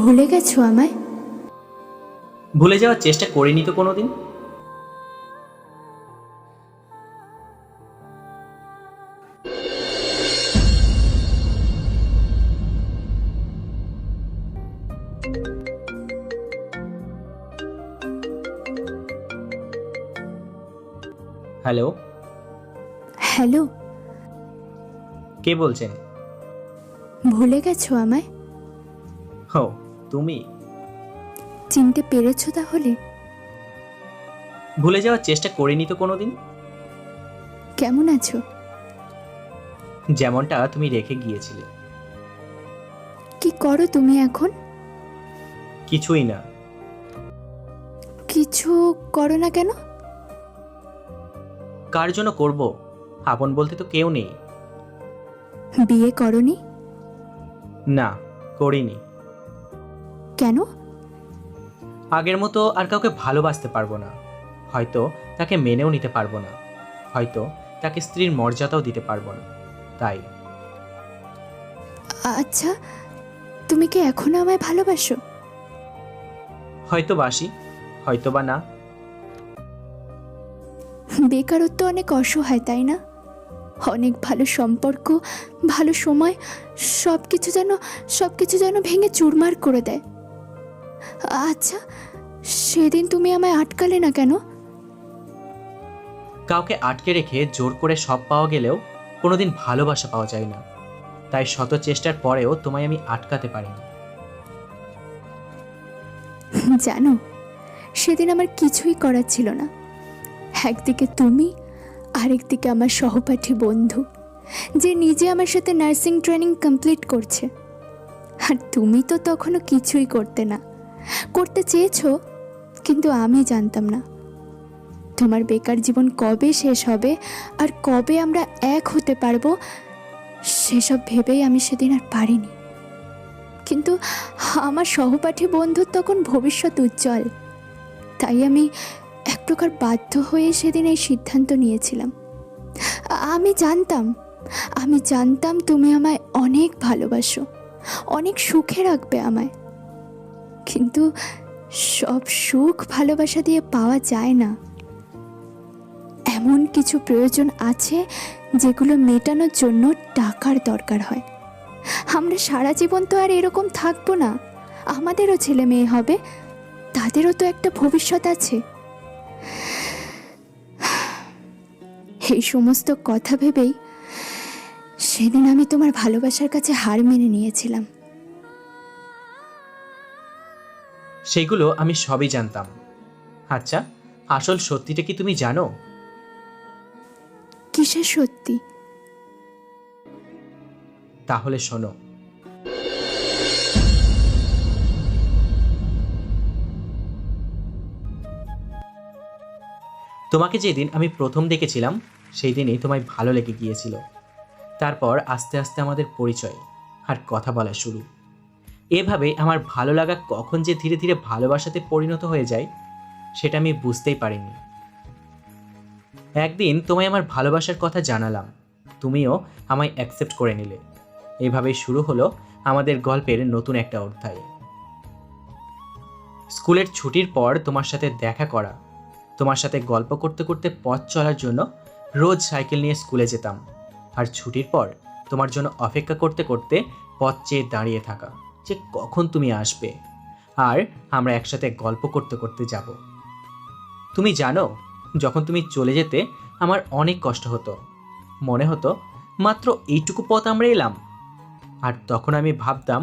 ভুলে গেছো আমায়? ভুলে যাওয়ার চেষ্টা করিনি তো কোনোদিন। হ্যালো, হ্যালো, কে বলছেন? ভুলে গেছো আমায়? হো, তুমি? চিনতে পেরেছো তাহলে? ভুলে যাওয়ার চেষ্টা করিনি তো কোনোদিন। কেমন আছো? যেমনটা তুমি রেখে গিয়েছিলে। কি করো তুমি এখন? কিছুই না। কিছু করো না কেন? কার জন্য করব? আপন বলতে তো কেউ নেই। বিয়ে করনি? না, করিনি। কেন? আগের মতো আর কাউকে ভালোবাসতে পারবো না। হয়তো তাকে মেনেও নিতে পারবো না। হয়তো তাকে স্ত্রীর মর্যাদাও দিতে পারবো না। তাই। আচ্ছা, তুমি কি এখনো আমায় ভালোবাসো? হয়তো বাসি, হয়তো বা না। বেকারত্ব অনেক অসহায়, তাই না? অনেক ভালো সম্পর্ক, ভালো সময়, সব কিছু যেন ভেঙে চুরমার করে দেয়। আচ্ছা, সেদিন তুমি আমায় আটকালে না কেন? কাউকে আটকে রেখে জোর করে সব পাওয়া গেলেও কোনোদিন ভালোবাসা পাওয়া যায় না। তাই শত চেষ্টার পরেও তোমায় আমি আটকাতে পারিনি। জানো, সেদিন আমার কিছুই করার ছিল না। একদিকে তুমি, আরেকদিকে আমার সহপাঠী বন্ধু, যে নিজে আমার সাথে নার্সিং ট্রেনিং কমপ্লিট করছে। আর তুমি তো তখনও কিছুই করতে না, করতে চেয়েছো, কিন্তু আমি জানতাম না তোমার বেকার জীবন কবে শেষ হবে আর কবে আমরা এক হতে পারবো। সেসব ভেবেই আমি সেদিন আর পারিনি। কিন্তু আমার সহপাঠী বন্ধুর তখন ভবিষ্যৎ উজ্জ্বল, তাই আমি এক প্রকার বাধ্য হয়ে সেদিন এই সিদ্ধান্ত নিয়েছিলাম। আমি জানতাম তুমি আমায় অনেক ভালোবাসো, অনেক সুখে রাখবে আমায়। কিন্তু সব সুখ ভালোবাসা দিয়ে পাওয়া যায় না। এমন কিছু প্রয়োজন আছে যেগুলো মেটানোর জন্য টাকার দরকার হয়। আমরা সারা জীবন তো আর এরকম থাকবো না। আমাদেরও ছেলে মেয়ে হবে, তাদেরও তো একটা ভবিষ্যৎ আছে। এই সমস্ত কথা ভেবেই সেদিন আমি তোমার ভালোবাসার কাছে হার মেনে নিয়েছিলাম। সেগুলো আমি সবই জানতাম। আচ্ছা, আসল সত্যিটা কি তুমি জানো? কিসের সত্যি? তাহলে শোনো। তোমাকে যেদিন আমি প্রথম দেখেছিলাম সেই দিনই তোমায় ভালো লেগে গিয়েছিল। তারপর আস্তে আস্তে আমাদের পরিচয় আর কথা বলা শুরু। এভাবে আমার ভালো লাগা কখন যে ধীরে ধীরে ভালোবাসাতে পরিণত হয়ে যায় সেটা আমি বুঝতেই পারিনি। একদিন তোমায় আমার ভালোবাসার কথা জানালাম, তুমিও আমায় অ্যাকসেপ্ট করে নিলে। এভাবেই শুরু হলো আমাদের গল্পের নতুন একটা অধ্যায়। স্কুলের ছুটির পর তোমার সাথে দেখা করা, তোমার সাথে গল্প করতে করতে পথ চলার জন্য রোজ সাইকেল নিয়ে স্কুলে যেতাম। আর ছুটির পর তোমার জন্য অপেক্ষা করতে করতে পথ চেয়ে দাঁড়িয়ে থাকা, যে কখন তুমি আসবে আর আমরা একসাথে গল্প করতে করতে যাব। তুমি জানো, যখন তুমি চলে যেতে আমার অনেক কষ্ট হতো। মনে হতো মাত্র এইটুকু পথ আমরা এলাম। আর তখন আমি ভাবতাম,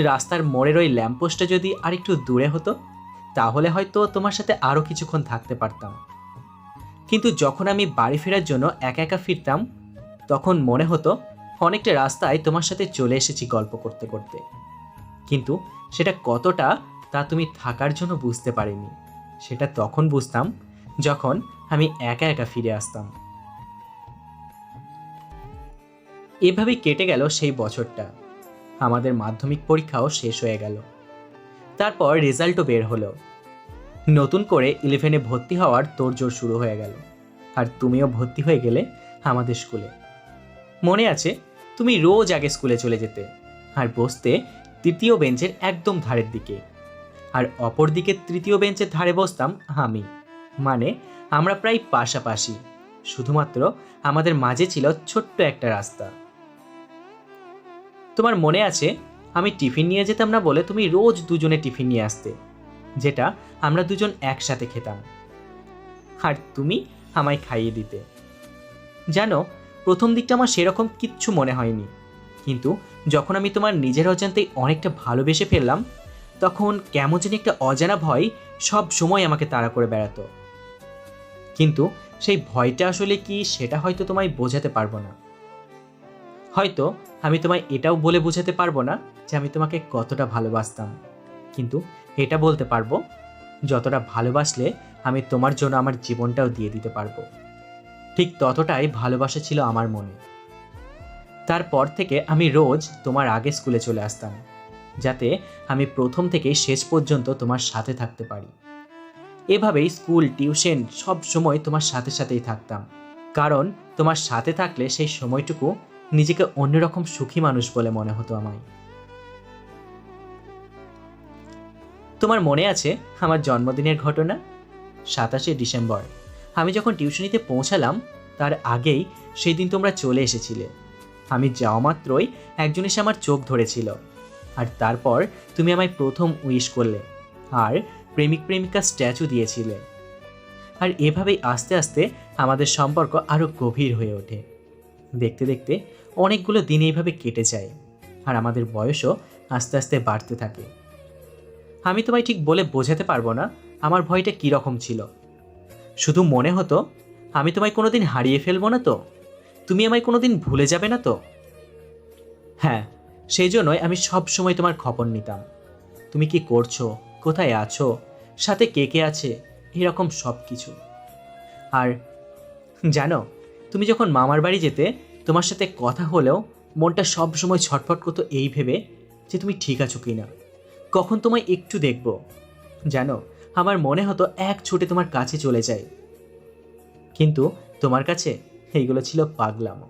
রাস্তার মোড়ের ওই ল্যাম্পপোস্টটা যদি আরেকটু দূরে হতো তাহলে হয়তো তোমার সাথে আরও কিছুক্ষণ থাকতে পারতাম। কিন্তু যখন আমি বাড়ি ফেরার জন্য একা একা ফিরতাম তখন মনে হতো অনেকটা রাস্তায় তোমার সাথে চলে এসেছি গল্প করতে করতে। কিন্তু সেটা কতটা তা তুমি থাকার জন্য বুঝতে পারিনি। সেটা তখন বুঝতাম যখন আমি একা একা ফিরে আসতাম। এভাবেই কেটে গেল সেই বছরটা। আমাদের মাধ্যমিক পরীক্ষাও শেষ হয়ে গেল। তারপর রেজাল্টও বের হলো। নতুন করে 11-এ ভর্তি হওয়ার তোড়জোড় শুরু হয়ে গেল। আর তুমিও ভর্তি হয়ে গেলে আমাদের স্কুলে। মনে আছে, তুমি রোজ আগে স্কুলে চলে যেতে আর বসতে তৃতীয় বেঞ্চের একদম ধারের দিকে, আর অপর দিকে তৃতীয় বেঞ্চের ধারে বসতাম আমি। মানে আমরা প্রায় পাশাপাশি, শুধুমাত্র আমাদের মাঝে ছিল ছোট্ট একটা রাস্তা। তোমার মনে আছে আমি টিফিন নিয়ে যেতাম না বলে তুমি রোজ দুজনে টিফিন নিয়ে আসতে, যেটা আমরা দুজন একসাথে খেতাম, আর তুমি আমায় খাইয়ে দিতে। জানো, প্রথম দিকটা আমার সেরকম কিচ্ছু মনে হয়নি, কিন্তু যখন আমি তোমার নিজের অজান্তেই অনেকটা ভালোবেসে ফেললাম, তখন কেমন যেন একটা অজানা ভয় সব সময় আমাকে তাড়া করে বেড়াতো। কিন্তু সেই ভয়টা আসলে কি, সেটা হয়তো তোমায় বোঝাতে পারবো না। হয়তো আমি তোমায় এটাও বলে বোঝাতে পারবো না যে আমি তোমাকে কতটা ভালোবাসতাম, কিন্তু এটা বলতে পারবো যতটা ভালোবাসলে আমি তোমার জন্য আমার জীবনটাও দিয়ে দিতে পারবো, ঠিক ততটাই ভালোবাসা ছিল আমার মনে। তারপর থেকে আমি রোজ তোমার আগে স্কুলে চলে আসতাম, যাতে আমি প্রথম থেকে শেষ পর্যন্ত তোমার সাথে থাকতে পারি। এভাবেই স্কুল, টিউশন সব সময় তোমার সাথে সাথেই থাকতাম, কারণ তোমার সাথে থাকলে সেই সময়টুকু নিজেকে অন্যরকম সুখী মানুষ বলে মনে হতো আমায়। তোমার মনে আছে আমার জন্মদিনের ঘটনা? 27শে ডিসেম্বর আমি যখন টিউশনিতে পৌঁছালাম, তার আগেই সেই দিন তোমরা চলে এসেছিলে। আমি যাওয়া মাত্রই একজন এসে আমার চোখ ধরেছিল, আর তারপর তুমি আমায় প্রথম উইশ করলে আর প্রেমিক প্রেমিকা স্ট্যাচু দিয়েছিলে। আর এভাবেই আস্তে আস্তে আমাদের সম্পর্ক আরও গভীর হয়ে ওঠে। দেখতে দেখতে অনেকগুলো দিন এইভাবে কেটে যায়, আর আমাদের বয়সও আস্তে আস্তে বাড়তে থাকে। আমি তোমায় ঠিক বলে বোঝাতে পারবো না আমার ভয়টা কীরকম ছিল। শুধু মনে হতো আমি তোমায় কোনোদিন হারিয়ে ফেলবো না তো, তুমি আমায় কোনোদিন ভুলে যাবে না তো। হ্যাঁ, সেই জন্যই আমি সব সময় তোমার খবর নিতাম। তুমি কি করছো, কোথায় আছো, সাথে কে কে আছে, এরকম সব কিছু। আর জানো, তুমি যখন মামার বাড়ি যেতে, তোমার সাথে কথা হলেও মনটা সব সময় ছটফট করতো এই ভেবে যে তুমি ঠিক আছো কিনা, কখন তোমায় একটু দেখব। জানো, আমার মনে হতো এক ছুটে তোমার কাছে চলে যাই, কিন্তু তোমার কাছে এইগুলো ছিল পাগলামো।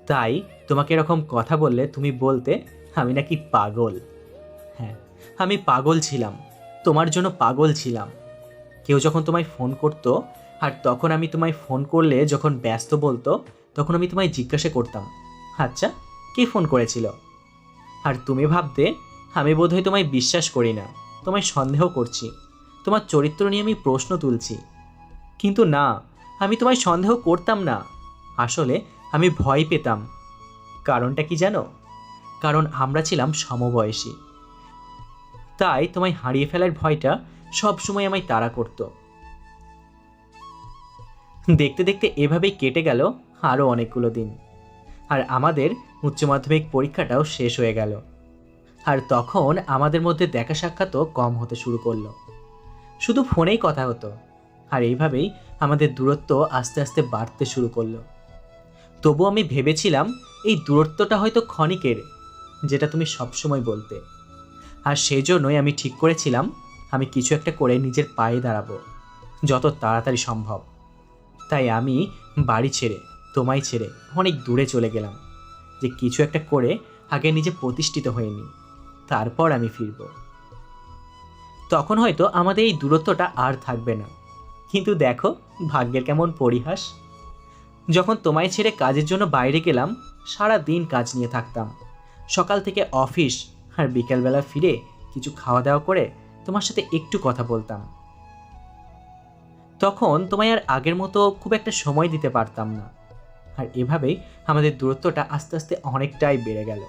তাই তোমাকে এরকম কথা বললে তুমি বলতে আমি নাকি পাগল। হ্যাঁ, আমি পাগল ছিলাম, তোমার জন্য পাগল ছিলাম। কেউ যখন তোমায় ফোন করতো, আর তখন আমি তোমায় ফোন করলে যখন ব্যস্ত বলতো, তখন আমি তোমায় জিজ্ঞাসা করতাম, আচ্ছা কে ফোন করেছিল? আর তুমি ভাবতে আমি বোধহয় তোমায় বিশ্বাস করি না, তোমায় সন্দেহ করছি, তোমার চরিত্র নিয়ে আমি প্রশ্ন তুলছি। কিন্তু না, আমি তোমায় সন্দেহ করতাম না, আসলে আমি ভয় পেতাম। কারণটা কি জানো? কারণ আমরা ছিলাম সমবয়সী, তাই তোমায় হারিয়ে ফেলার ভয়টা সব সময় আমায় তাড়া করত। দেখতে দেখতে এভাবেই কেটে গেল আরও অনেকগুলো দিন, আর আমাদের উচ্চ মাধ্যমিক পরীক্ষাটাও শেষ হয়ে গেল। আর তখন আমাদের মধ্যে দেখা সাক্ষাৎও কম হতে শুরু করলো, শুধু ফোনেই কথা হতো। আর এইভাবেই আমাদের দূরত্ব আস্তে আস্তে বাড়তে শুরু করলো। তবু আমি ভেবেছিলাম এই দূরত্বটা হয়তো ক্ষণিকের, যেটা তুমি সবসময় বলতে। আর সেই জন্যই আমি ঠিক করেছিলাম আমি কিছু একটা করে নিজের পায়ে দাঁড়াবো, যত তাড়াতাড়ি সম্ভব। তাই আমি বাড়ি ছেড়ে, তোমায় ছেড়ে অনেক দূরে চলে গেলাম, যে কিছু একটা করে আগে নিজে প্রতিষ্ঠিত হয়ে নিই, তারপর আমি ফিরব। তখন হয়তো আমাদের এই দূরত্বটা আর থাকবে না। কিন্তু দেখো ভাগ্যের কেমন পরিহাস, যখন তোমায় ছেড়ে কাজের জন্য বাইরে গেলাম, সারা দিন কাজ নিয়ে থাকতাম। সকাল থেকে অফিস, আর বিকেলবেলা ফিরে কিছু খাওয়া দাওয়া করে তোমার সাথে একটু কথা বলতাম। তখন তোমায় আর আগের মতো খুব একটা সময় দিতে পারতাম না। আর এভাবেই আমাদের দূরত্বটা আস্তে আস্তে অনেকটাই বেড়ে গেল।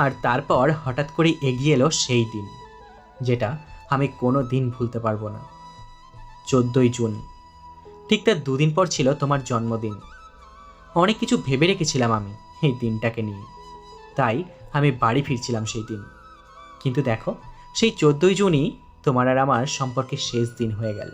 আর তারপর হঠাৎ করে এগিয়ে এলো সেই দিন, যেটা আমি কোনো দিন ভুলতে পারবো না। 14ই জুন, ঠিক তার দুদিন পর ছিল তোমার জন্মদিন। অনেক কিছু ভেবে রেখেছিলাম আমি এই দিনটাকে নিয়ে, তাই আমি বাড়ি ফিরছিলাম সেই দিন। কিন্তু দেখো, সেই 14ই জুনই তোমার আর আমার সম্পর্কের শেষ দিন হয়ে গেল।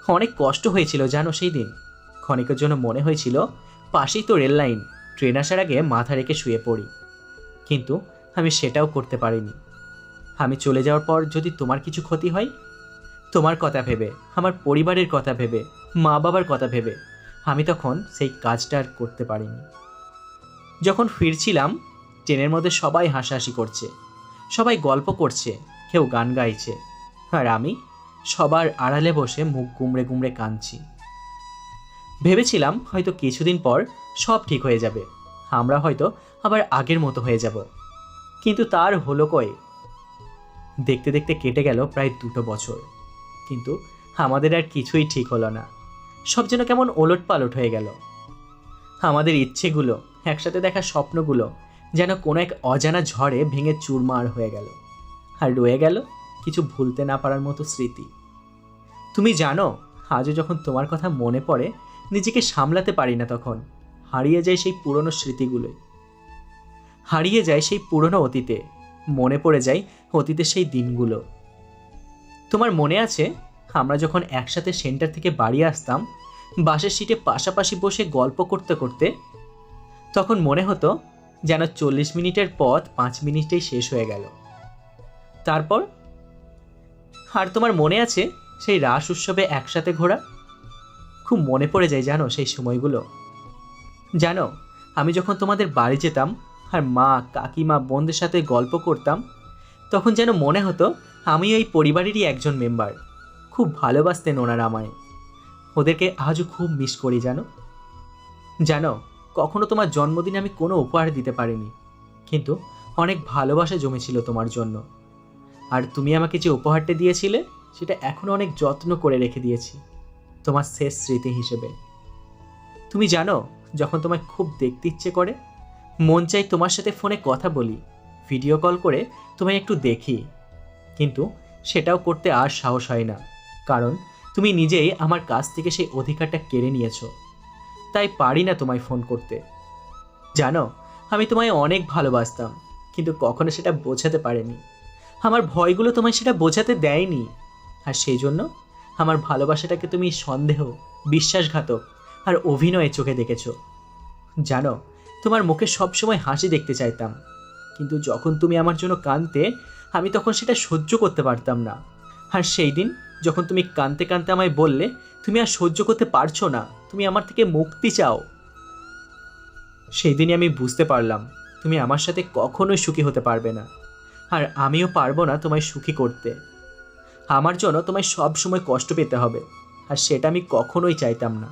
অনেক কষ্ট হয়েছিল জানো সেই দিন। ক্ষণিকের জন্য মনে হয়েছিল পাশেই তো রেল লাইন, ট্রেন আসার আগে মাথা রেখে শুয়ে পড়ি, কিন্তু আমি সেটাও করতে পারিনি। আমি চলে যাওয়ার পর যদি তোমার কিছু ক্ষতি হয়, তোমার কথা ভেবে, আমার পরিবারের কথা ভেবে, মা বাবার কথা ভেবে আমি তখন সেই কাজটা আর করতে পারিনি। যখন ফিরছিলাম ট্রেনের মধ্যে সবাই হাসাহাসি করছে, সবাই গল্প করছে, কেউ গান গাইছে, আর আমি সবার আড়ালে বসে মুখ গুমড়ে গুমড়ে কাঁদছি। ভেবেছিলাম হয়তো কিছুদিন পর সব ঠিক হয়ে যাবে, আমরা হয়তো আবার আগের মতো হয়ে যাব, কিন্তু তার হলো কই। দেখতে দেখতে কেটে গেল প্রায় 2 বছর, কিন্তু আমাদের আর কিছুই ঠিক হলো না। সব যেন কেমন ওলট পালট হয়ে গেল। আমাদের ইচ্ছেগুলো, একসাথে দেখা স্বপ্নগুলো যেন কোনো এক অজানা ঝড়ে ভেঙে চুরমার হয়ে গেল, আর রয়ে গেল কিছু ভুলতে না পারার মতো স্মৃতি। তুমি জানো, আজও যখন তোমার কথা মনে পড়ে নিজেকে সামলাতে পারি না, তখন হারিয়ে যায় সেই পুরনো স্মৃতিগুলোই, হারিয়ে যায় সেই পুরনো অতীতে, মনে পড়ে যায় অতীতের সেই দিনগুলো। তোমার মনে আছে আমরা যখন একসাথে সেন্টার থেকে বাড়ি আসতাম, বাসের সিটে পাশাপাশি বসে গল্প করতে করতে, তখন মনে হতো যেন 40 মিনিটের পথ 5 মিনিটেই শেষ হয়ে গেল। তারপর আর তোমার মনে আছে সেই রাস উৎসবে একসাথে ঘোরা? খুব মনে পড়ে যায় জানো সেই সময়গুলো। জানো, আমি যখন তোমাদের বাড়ি যেতাম আর মা, কাকিমা, বোনদের সাথে গল্প করতাম, তখন যেন মনে হতো আমি এই পরিবারেরই একজন মেম্বার। খুব ভালোবাসতেন ওনারা আমায়। ওদেরকে আজও খুব মিস করি জানো। জানো, কখনো তোমার জন্মদিনে আমি কোনো উপহার দিতে পারিনি, কিন্তু অনেক ভালোবাসা জমেছিল তোমার জন্য। আর তুমি আমাকে যে উপহারটা দিয়েছিলে সেটা এখনও অনেক যত্ন করে রেখে দিয়েছি তোমার শেষ স্মৃতি হিসেবে। তুমি জানো, যখন তোমায় খুব দেখতে ইচ্ছে করে, মন চাই তোমার সাথে ফোনে কথা বলি, ভিডিও কল করে তোমায় একটু দেখি, কিন্তু সেটাও করতে আর সাহস হয় না, কারণ তুমি নিজেই আমার কাছ থেকে সেই অধিকারটা কেড়ে নিয়েছো। তাই পারি না তোমায় ফোন করতে। জানো, আমি তোমায় অনেক ভালোবাসতাম, কিন্তু কখনো সেটা বোঝাতে পারিনি। আমার ভয়গুলো তোমায় সেটা বোঝাতে দেয়নি, আর সেই জন্য আমার ভালোবাসাটাকে তুমি সন্দেহ, বিশ্বাসঘাতক আর অভিনয়ে চোখে দেখেছো। জানো, তোমার মুখে সবসময় হাসি দেখতে চাইতাম, কিন্তু যখন তুমি আমার জন্য কাঁদতে, আমি তখন সেটা সহ্য করতে পারতাম না। আর সেই দিন যখন তুমি কাঁদতে কাঁদতে আমায় বললে তুমি আর সহ্য করতে পারছো না, তুমি আমার থেকে মুক্তি চাও, সেই দিনই আমি বুঝতে পারলাম তুমি আমার সাথে কখনোই সুখী হতে পারবে না, আর আমিও পারবো না তোমায় সুখী করতে। আমার জন্য তোমায় সব সময় কষ্ট পেতে হবে, আর সেটা আমি কখনোই চাইতাম না।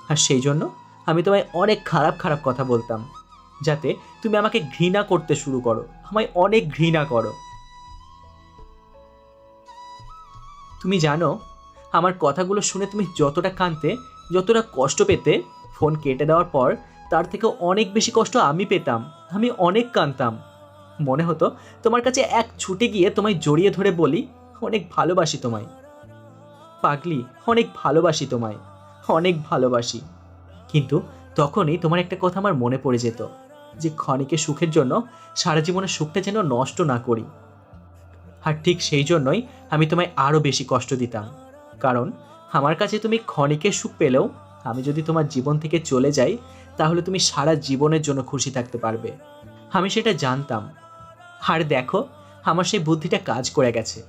আর সেই জন্য আমি তোমায় অনেক খারাপ খারাপ কথা বলতাম, যাতে তুমি আমাকে ঘৃণা করতে শুরু করো, আমায় অনেক ঘৃণা করো। তুমি জানো, আমার কথাগুলো শুনে তুমি যতটা কাঁদতে, যতটা কষ্ট পেতে, ফোন কেটে দেওয়ার পর তার থেকে অনেক বেশি কষ্ট আমি পেতাম। আমি অনেক কাঁদতাম। মনে হতো তোমার কাছে এক ছুটে গিয়ে তোমায় জড়িয়ে ধরে বলি, অনেক ভালোবাসি তোমায় পাগলি, অনেক ভালোবাসি তোমায়, অনেক ভালোবাসি। কিন্তু তখনই তোমার একটা কথা আমার মনে পড়ে যেত, যে ক্ষণিকের সুখের জন্য সারা জীবনের সুখটা যেন নষ্ট না করি। আর ঠিক সেই জন্যই আমি তোমায় আরও বেশি কষ্ট দিতাম, কারণ আমার কাছে তুমি ক্ষণিকের সুখ পেলেও আমি যদি তোমার জীবন থেকে চলে যাই, তাহলে তুমি সারা জীবনের জন্য খুশি থাকতে পারবে। আমি সেটা জানতাম। আর দেখো, আমার সেই বুদ্ধিটা কাজ করে গেছে।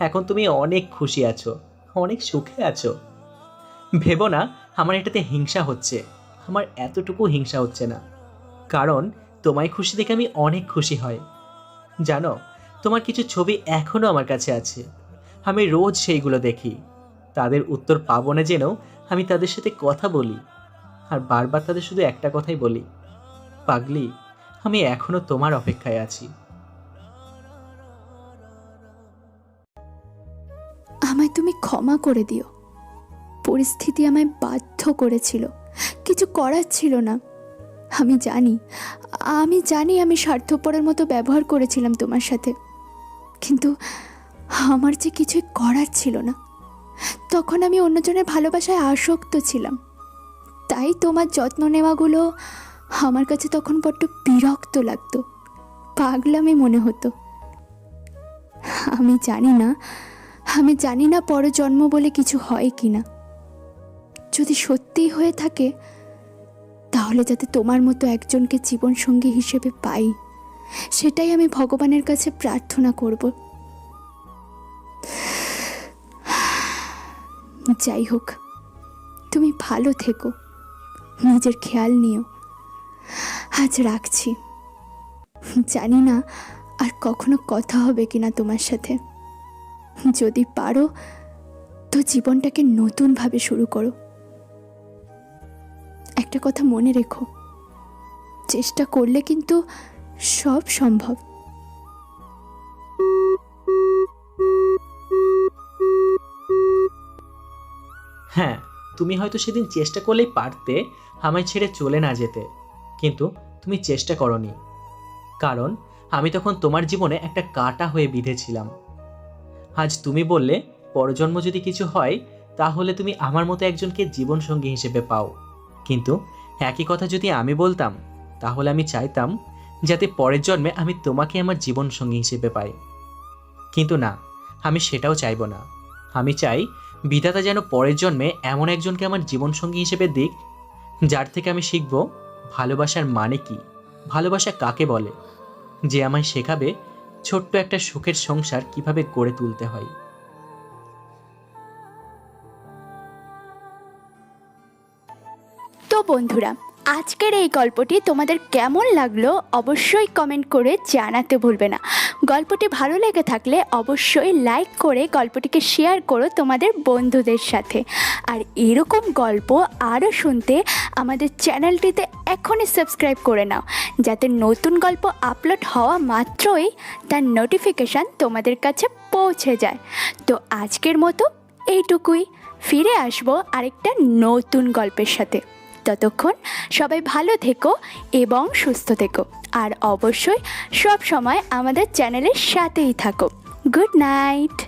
এখন তুমি অনেক খুশি আছো, অনেক সুখে আছো। ভেবো না আমার এটাতে হিংসা হচ্ছে, আমার এতটুকু হিংসা হচ্ছে না, কারণ তোমায় খুশি দেখে আমি অনেক খুশি হই। জানো, তোমার কিছু ছবি এখনও আমার কাছে আছে, আমি রোজ সেইগুলো দেখি। তাদের উত্তর পাবো না জেনেও আমি তাদের সাথে কথা বলি, আর বারবার তাদের শুধু একটা কথাই বলি, পাগলি, আমি এখনো তোমার অপেক্ষায় আছি। আমায় তুমি ক্ষমা করে দিও। পরিস্থিতি আমায় বাধ্য করেছিল, কিছু করার ছিল না। আমি জানি আমি স্বার্থপরের মতো ব্যবহার করেছিলাম তোমার সাথে, কিন্তু আমার যে কিছুই করার ছিল না। তখন আমি অন্যজনের ভালোবাসায় আসক্ত ছিলাম, তাই তোমার যত্ন নেওয়াগুলো আমার কাছে তখন বড্ড বিরক্ত লাগতো, পাগলামি মনে হতো। আমি জানি না পরজন্ম বলে কিছু হয় কিনা। যদি সত্যিই হয়ে থাকে, তাহলে যাতে তোমার মতো একজনকে জীবনসঙ্গী হিসেবে পাই, সেটাই আমি ভগবানের কাছে প্রার্থনা করব। যাই হোক, তুমি ভালো থেকো, নিজের খেয়াল নিও। আজ রাখছি। জানি না আর কখনো কথা হবে কিনা তোমার সাথে। যদি পারো তো জীবনটাকে নতুনভাবে শুরু করো। একটা কথা মনে রেখো, চেষ্টা করলে কিন্তু সব সম্ভব। হ্যাঁ, তুমি হয়তো সেদিন চেষ্টা করলেই পারতে আমায় ছেড়ে চলে না যেতে, কিন্তু তুমি চেষ্টা করনি, কারণ আমি তখন তোমার জীবনে একটা কাঁটা হয়ে বিঁধেছিলাম। আজ তুমি বললে পরজন্ম যদি কিছু হয় তাহলে তুমি আমার মতো একজনকে জীবনসঙ্গী হিসেবে পাও, কিন্তু একই কথা যদি আমি বলতাম তাহলে আমি চাইতাম যাতে পরের জন্মে আমি তোমাকে আমার জীবনসঙ্গী হিসেবে পাই। কিন্তু না, আমি সেটাও চাইবো না। আমি চাই বিধাতা যেন পরের জন্মে এমন একজনকে আমার জীবনসঙ্গী হিসেবে দিক যার থেকে আমি শিখব ভালোবাসার মানে কি, ভালোবাসা কাকে বলে, যে আমায় শেখাবে ছোট্ট একটা সুখের সংসার কিভাবে গড়ে তুলতে হয়। তো বন্ধুরা, আজকের এই গল্পটি তোমাদের কেমন লাগলো অবশ্যই কমেন্ট করে জানাতে ভুলবে না। গল্পটি ভালো লেগে থাকলে অবশ্যই লাইক করে গল্পটিকে শেয়ার করো তোমাদের বন্ধুদের সাথে। আর এরকম গল্প আরও শুনতে আমাদের চ্যানেলটিতে এখনই সাবস্ক্রাইব করে নাও, যাতে নতুন গল্প আপলোড হওয়া মাত্রই তার নোটিফিকেশান তোমাদের কাছে পৌঁছে যায়। তো আজকের মতো এইটুকুই, ফিরে আসবো আরেকটা নতুন গল্পের সাথে। ততক্ষণ সবাই ভালো থেকো এবং সুস্থ থেকো, আর অবশ্যই সব সময় আমাদের চ্যানেলের সাথেই থাকো। Good night.